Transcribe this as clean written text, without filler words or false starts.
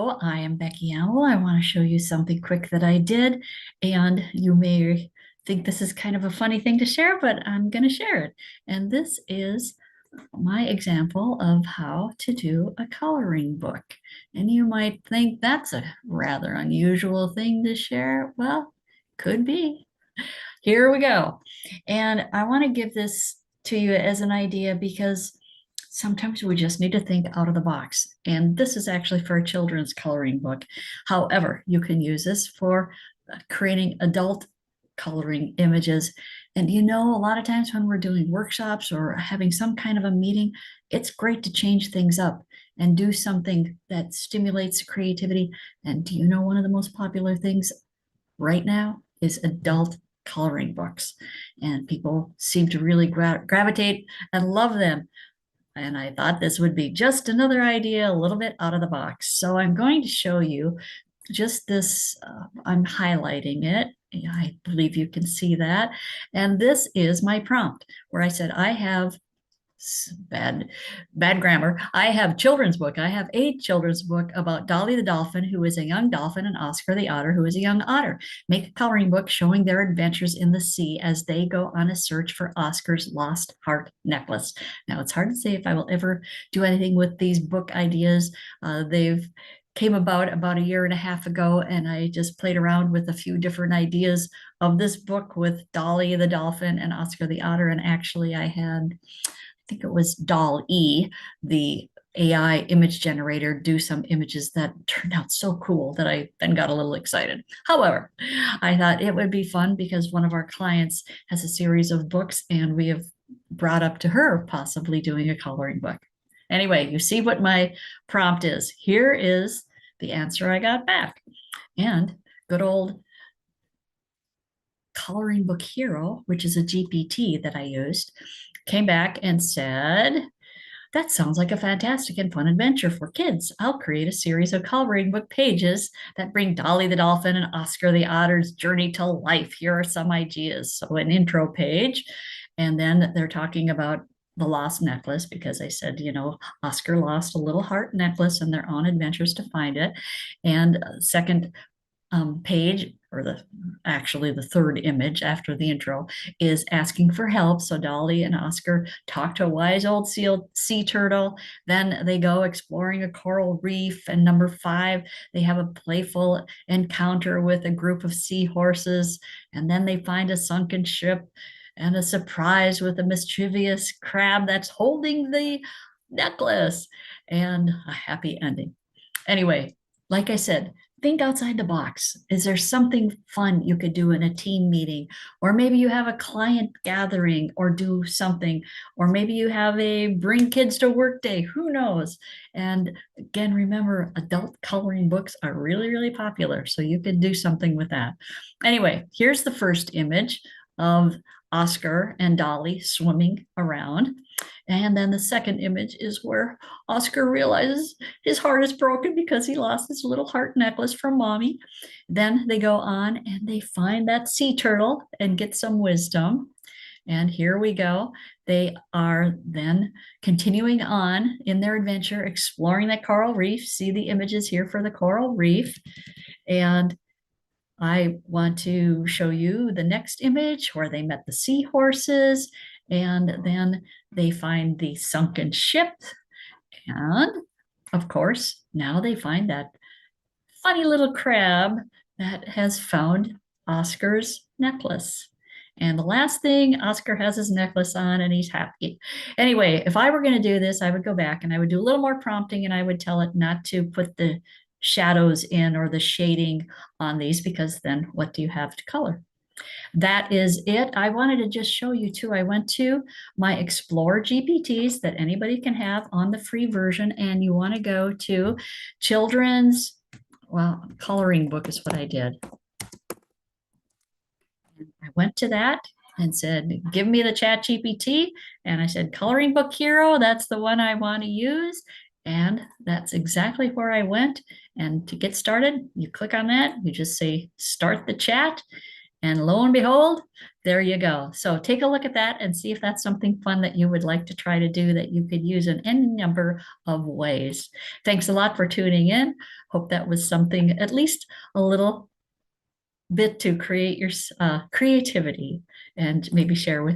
Hello, I am Becky Amble. I want to show you something quick that I did, and you may think this is kind of a funny thing to share, but I'm going to share it. And this is my example of how to do a coloring book. And you might think that's a rather unusual thing to share. Well, could be. Here we go. And I want to give this to you as an idea because sometimes we just need to think out of the box. And this is actually for a children's coloring book. However, you can use this for creating adult coloring images. And you know, a lot of times when we're doing workshops or having some kind of a meeting, it's great to change things up and do something that stimulates creativity. And do you know one of the most popular things right now is adult coloring books? And people seem to really gravitate and love them. And I thought this would be just another idea, a little bit out of the box. So I'm going to show you just this. I'm highlighting it. I believe you can see that. And this is my prompt where I said, I have bad grammar. I have children's book. I have a children's book about Dolly the dolphin, who is a young dolphin, and Oscar the otter, who is a young otter. Make a coloring book showing their adventures in the sea as they go on a search for Oscar's lost heart necklace. Now, it's hard to say if I will ever do anything with these book ideas. They've came about a year and a half ago, and I just played around with a few different ideas of this book with Dolly the dolphin and Oscar the otter. And actually, I had, I think it was Doll E, the AI image generator, do some images that turned out so cool that I then got a little excited. However, I thought it would be fun because one of our clients has a series of books and we have brought up to her possibly doing a coloring book. Anyway, you see what my prompt is. Here is the answer I got back. And good old coloring book hero, which is a GPT that I used, came back and said, that sounds like a fantastic and fun adventure for kids. I'll create a series of coloring book pages that bring Dolly the dolphin and Oscar the otter's journey to life. Here are some ideas. So an intro page, and then they're talking about the lost necklace because I said, you know, Oscar lost a little heart necklace and their own adventures to find it. And second page, or actually the third image after the intro, is asking for help. So Dolly and Oscar talk to a wise old sea turtle. Then they go exploring a coral reef. And number 5, they have a playful encounter with a group of seahorses. And then they find a sunken ship and a surprise with a mischievous crab that's holding the necklace, and a happy ending. Anyway, like I said, think outside the box. Is there something fun you could do in a team meeting? Or maybe you have a client gathering or do something. Or maybe you have a bring kids to work day. Who knows? And again, remember, adult coloring books are really, really popular. So you could do something with that. Anyway, here's the first image of Oscar and Dolly swimming around. And then the second image is where Oscar realizes his heart is broken because he lost his little heart necklace from mommy. Then they go on and they find that sea turtle and get some wisdom. And here we go. They are then continuing on in their adventure, exploring that coral reef. See the images here for the coral reef. And I want to show you the next image where they met the seahorses, and then they find the sunken ship. And of course, now they find that funny little crab that has found Oscar's necklace. And the last thing, Oscar has his necklace on and he's happy. Anyway, if I were going to do this, I would go back and I would do a little more prompting and I would tell it not to put the shadows in or the shading on these, because then what do you have to color? That is it. I wanted to just show you too. I went to my Explore GPTs that anybody can have on the free version, and you want to go to children's, well, coloring book is what I did. I went to that and said, give me the chat GPT. And I said, coloring book hero, that's the one I want to use. And that's exactly where I went. And to get started, you click on that, you just say, start the chat. And lo and behold, There you go. So take a look at that and see if that's something fun that you would like to try to do that you could use in any number of ways. Thanks a lot for tuning in. Hope that was something, at least a little bit to create your creativity and maybe share with